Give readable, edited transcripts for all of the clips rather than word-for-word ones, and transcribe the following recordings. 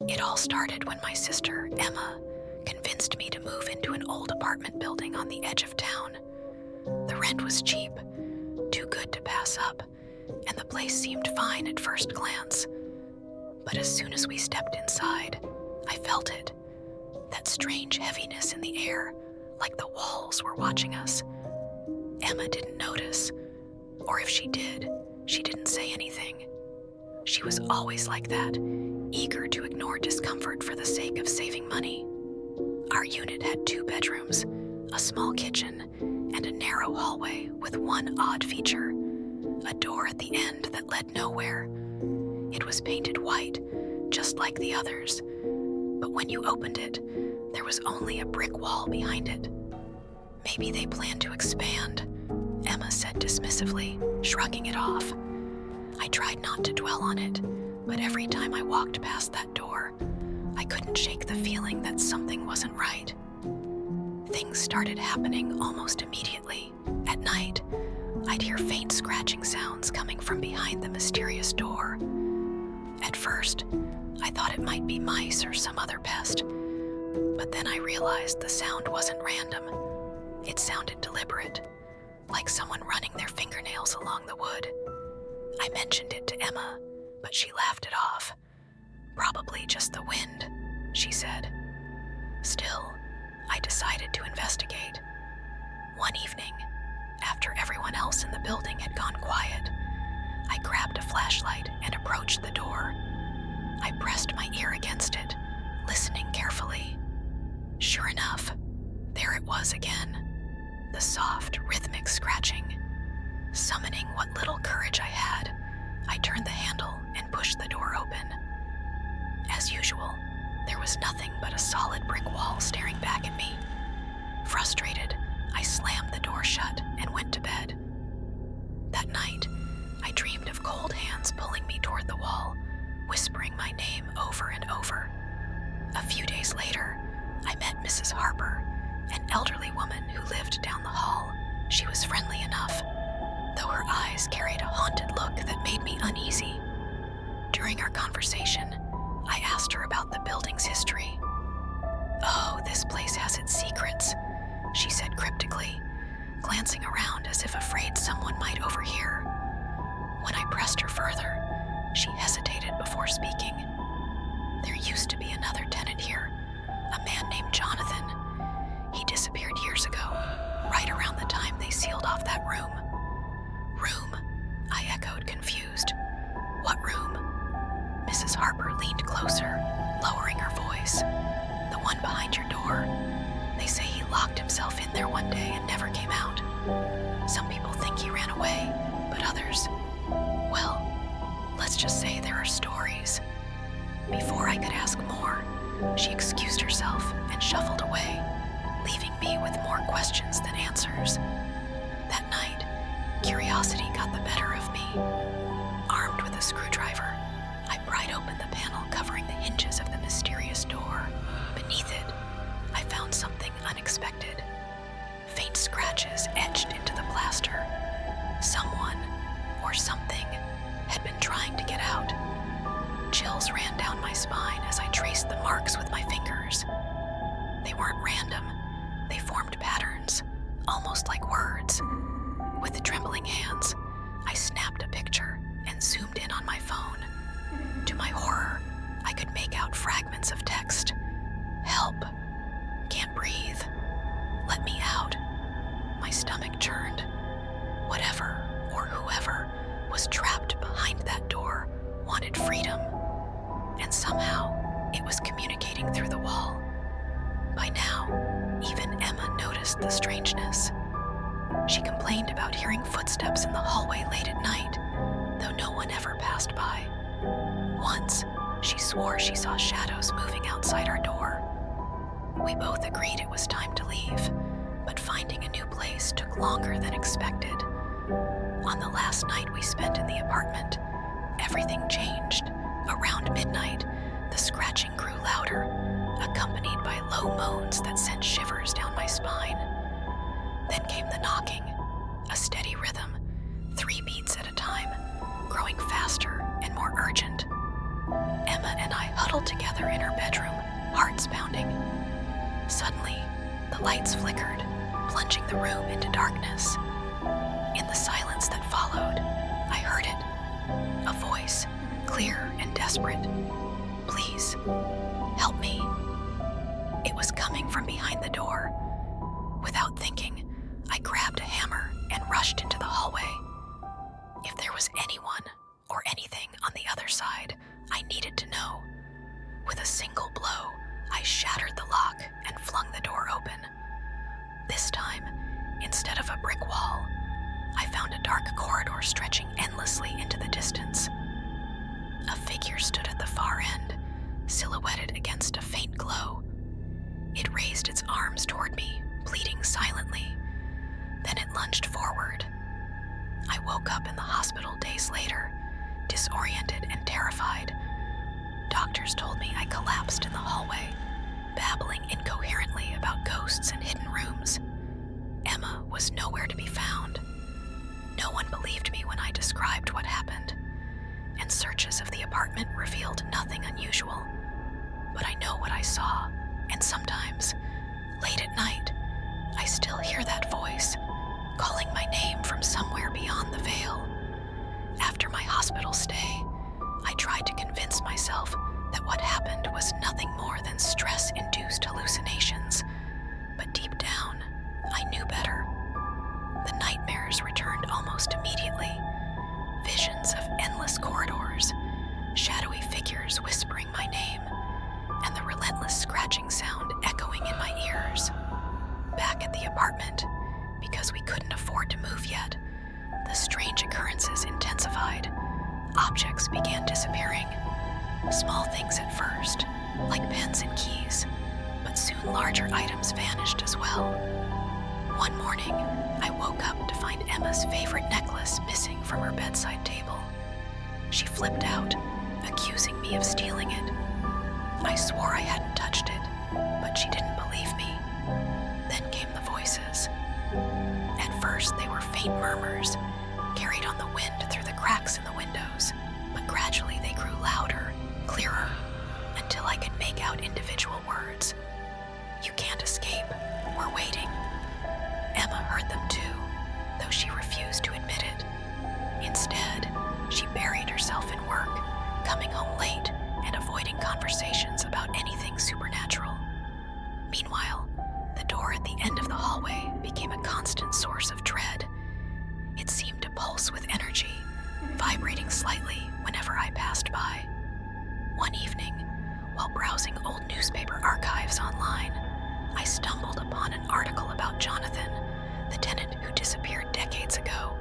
It all started when my sister, Emma, convinced me to move into an old apartment building on the edge of town. The rent was cheap, too good to pass up, and the place seemed fine at first glance. But as soon as we stepped inside, I felt it. That strange heaviness in the air, like the walls were watching us. Emma didn't notice, or if she did, she didn't say anything. She was always like that, eager to ignore discomfort for the sake of saving money. Our unit had 2 bedrooms, a small kitchen, and a narrow hallway with one odd feature, a door at the end that led nowhere. It was painted white, just like the others, but when you opened it, there was only a brick wall behind it. Maybe they planned to expand, Emma said dismissively, shrugging it off. I tried not to dwell on it, but every time I walked past that door, I couldn't shake the feeling that something wasn't right. Things started happening almost immediately. At night, I'd hear faint scratching sounds coming from behind the mysterious door. At first, I thought it might be mice or some other pest, but then I realized the sound wasn't random. It sounded deliberate, like someone running their fingernails along the wood. I mentioned it to Emma, but she laughed it off. Probably just the wind, she said. Still, I decided to investigate. One evening, after everyone else in the building had gone quiet, I grabbed a flashlight and approached the door. I pressed my ear against it, listening carefully. Sure enough, there it was again, the soft, rhythmic scratching. Summoning what little courage I had, I turned the handle and pushed the door open. As usual, there was nothing but a solid brick wall staring back at me. Frustrated, I slammed the door shut and went to bed. That night, I dreamed of cold hands pulling me toward the wall, whispering my name over and over. A few days later, I met Mrs. Harper, an elderly woman who lived down the hall. She was friendly enough, though her eyes carried a haunted look that made me uneasy. During our conversation, I asked her about the building's history. "Oh, this place has its secrets," she said cryptically, glancing around as if afraid someone might overhear. When I pressed her further, she hesitated before speaking. "There used to be another tenant here, a man named Jonathan. He disappeared years ago, right around the time they sealed off that room." "Room?" I echoed, confused. "What room?" Mrs. Harper leaned closer, lowering her voice. "The one behind your door. They say he locked himself in there one day and never came out. Some people think he ran away, but others, well, let's just say there are stories." Before I could ask more, she excused herself and shuffled away, leaving me with more questions than answers. That night, curiosity got the better of me. Armed with a screwdriver, I pried open the panel covering the hinges of the mysterious door. Beneath it, I found something unexpected. Faint scratches etched into the plaster. Someone, or something, had been trying to get out. Chills ran down my spine as I traced the marks with my fingers. They weren't random. They formed patterns, almost like words. With trembling hands, I snapped a picture and zoomed in on my phone. To my horror, I could make out fragments of text. "Help. Can't breathe. Let me out." My stomach churned. Whatever or whoever was trapped behind that door wanted freedom, and somehow it was communicating through the wall. By now, even Emma noticed the strangeness. She complained about hearing footsteps in the hallway late at night, though no one ever passed by. Once, she swore she saw shadows moving outside our door. We both agreed it was time to leave, but finding a new place took longer than expected. On the last night we spent in the apartment, everything changed. Around midnight, the scratching grew louder, accompanied by low moans that sent shivers down my spine. Then came the knocking, a steady rhythm, 3 beats at a time, growing faster and more urgent. Emma and I huddled together in her bedroom, hearts pounding. Suddenly, the lights flickered, plunging the room into darkness. In the silence that followed, I heard it. A voice, clear and desperate. "Please, help me." It was coming from behind the door. Without thinking, I grabbed a hammer and rushed into the hallway. If there was anyone or anything on the other side, I needed to know. With a single blow, I shattered the lock and flung the door open. This time, instead of a brick wall, I found a dark corridor stretching endlessly into the distance. A figure stood at the far end, silhouetted against a faint glow. It raised its arms toward me, pleading silently. Then it lunged forward. I woke up in the hospital days later, disoriented and terrified. Doctors told me I collapsed in the hallway, babbling incoherently about ghosts and hidden rooms. Emma was nowhere to be found. No one believed me when I described what happened, and searches of the apartment revealed nothing unusual. But I know what I saw, and sometimes, late at night, I still hear that voice, calling my name from somewhere beyond the veil. After my hospital stay, I tried to convince myself that what happened was nothing more than stress-induced hallucinations, but deep down, I knew better. The nightmares returned almost immediately. Visions of endless corridors, shadowy figures whispering my name, and the relentless scratching sound echoing in my ears. Back at the apartment, because we couldn't afford to move yet, the strange occurrences intensified. Objects began disappearing. Small things at first, like pens and keys, but soon larger items vanished as well. One morning, I woke up to find Emma's favorite necklace missing from her bedside table. She flipped out, accusing me of stealing it. I swore I hadn't touched it, but she didn't believe me. Then came the voices. At first, they were faint murmurs, carried on the wind through the cracks in the windows, but gradually they grew louder, clearer, until I could make out individual words. "You can't escape. We're waiting." Emma heard them too, though she refused to admit it. Instead, she buried herself in work, coming home late and avoiding conversations about anything supernatural. Meanwhile, the door at the end of the hallway became a constant source of dread. It seemed to pulse with energy, vibrating slightly whenever I passed by. One evening, while browsing old newspaper archives online, I stumbled upon an article about Jonathan, the tenant who disappeared decades ago.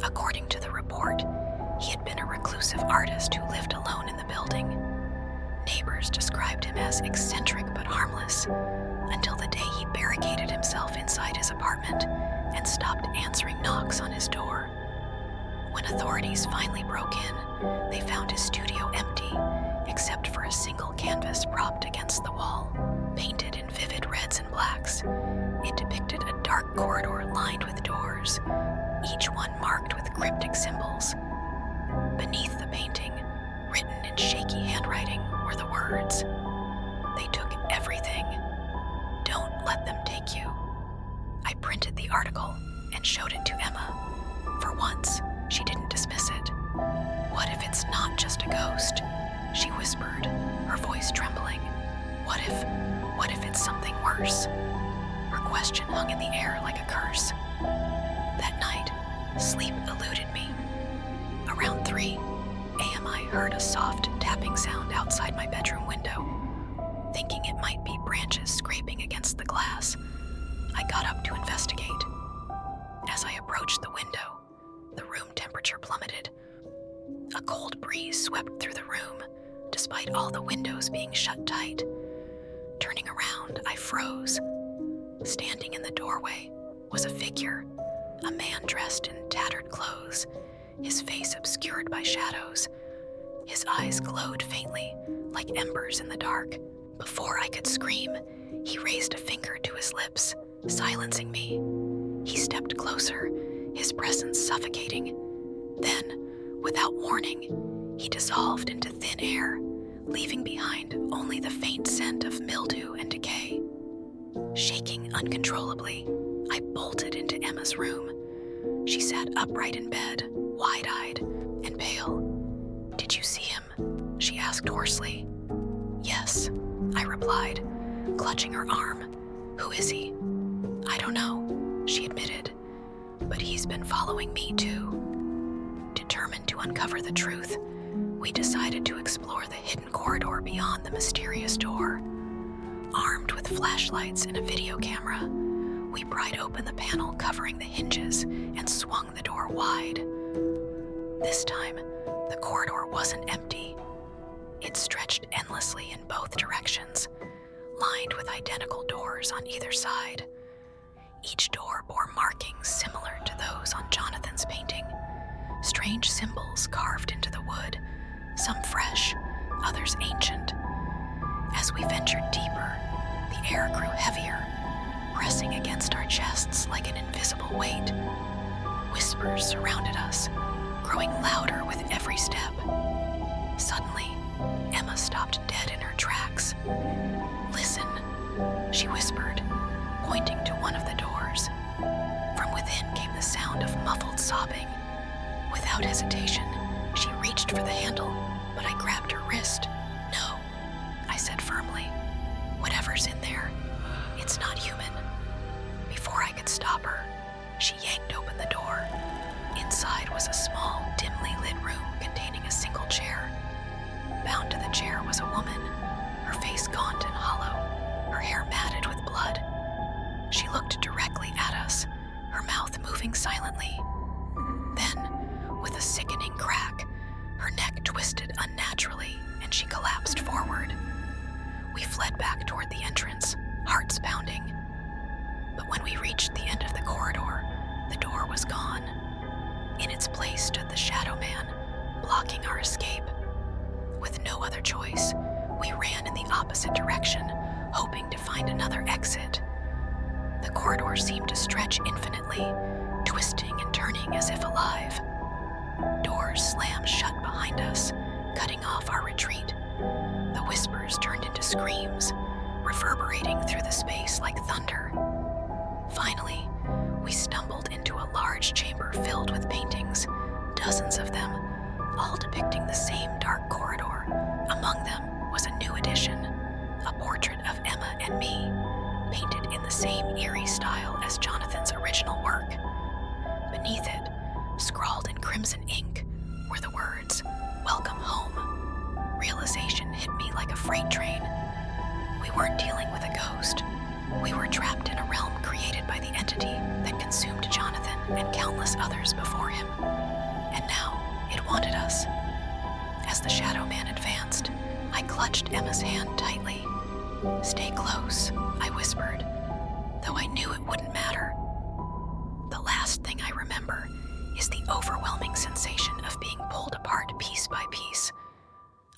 According to the report, he had been a reclusive artist who lived alone in the building. Neighbors described him as eccentric but harmless, until the day he barricaded himself inside his apartment and stopped answering knocks on his door. When authorities finally broke in, they found his studio empty, except for a single canvas propped against the wall. Painted in vivid reds and blacks, it depicted a dark corridor lined with doors, each one marked with cryptic symbols. Beneath the painting, written in shaky handwriting, were the words, "They took everything. Don't let them take you." I printed the article and showed it to Emma. For once, she didn't dismiss it. "What if it's not just a ghost?" she whispered, her voice trembling. What if it's something worse?" Her question hung in the air like a curse. That night, sleep eluded me. Around 3 a.m. I heard a soft tapping sound outside my bedroom window. Thinking it might be branches scraping against the glass, I got up to investigate. As I approached the window, the room temperature plummeted. A cold breeze swept through the room, despite all the windows being shut tight. Turning around, I froze. Standing in the doorway was a figure, a man dressed in tattered clothes, his face obscured by shadows. His eyes glowed faintly, like embers in the dark. Before I could scream, he raised a finger to his lips, silencing me. He stepped closer, his presence suffocating. Then, without warning, he dissolved into thin air, leaving behind only the faint scent of mildew and decay. Shaking uncontrollably, I bolted into Emma's room. She sat upright in bed, wide-eyed and pale. "Did you see him?" she asked hoarsely. "Yes," I replied, clutching her arm. "Who is he?" "I don't know," she admitted, "but he's been following me too." Determined to uncover the truth, we decided to explore the hidden corridor beyond the mysterious door. Armed with flashlights and a video camera, we pried open the panel covering the hinges and swung the door wide. This time, the corridor wasn't empty. It stretched endlessly in both directions, lined with identical doors on either side. Each door bore markings similar to those on Jonathan's painting, strange symbols carved into the wood, some fresh, others ancient. As we ventured deeper, the air grew heavier, pressing against our chests like an invisible weight. Whispers surrounded us, growing louder with every step. Suddenly, Emma stopped dead in her tracks. "Listen," she whispered, pointing to one of the doors. From within came the sound of muffled sobbing. Without hesitation, she reached for the handle, but I grabbed her wrist. "No," I said firmly. "Whatever's in there, it's not human." Before I could stop her, she yanked open the door. Inside was a small, dimly lit room containing a single chair. Bound to the chair was a woman, her face gaunt and hollow, her hair matted with blood. She looked directly at us, her mouth moving silently. Then, with a sickening crack, her neck twisted unnaturally and she collapsed forward. We fled back toward the entrance, hearts pounding. But when we reached the end of the corridor, the door was gone. In its place stood the Shadow Man, blocking our escape. With no other choice, we ran in the opposite direction, hoping to find another exit. The corridor seemed to stretch infinitely, twisting and turning as if alive. Doors slammed shut behind us, cutting off our retreat. The whispers turned into screams, reverberating through the space like thunder. Finally, we stumbled into a large chamber filled with paintings, dozens of them, all depicting the same dark corridor. Among them was a new addition, a portrait of Emma and me, painted in the same eerie style as Jonathan's original work. Beneath it, scrawled in crimson ink, were the words, "Welcome home." Realization hit me like a freight train. We weren't dealing with a ghost. We were trapped in a realm created by the entity that consumed Jonathan and countless others before him. And now, it wanted us. As the Shadow Man advanced, I clutched Emma's hand tightly. "Stay close," I whispered, though I knew it wouldn't matter. The last thing I remember is the overwhelming sensation of being pulled apart piece by piece,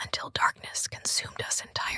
until darkness consumed us entirely.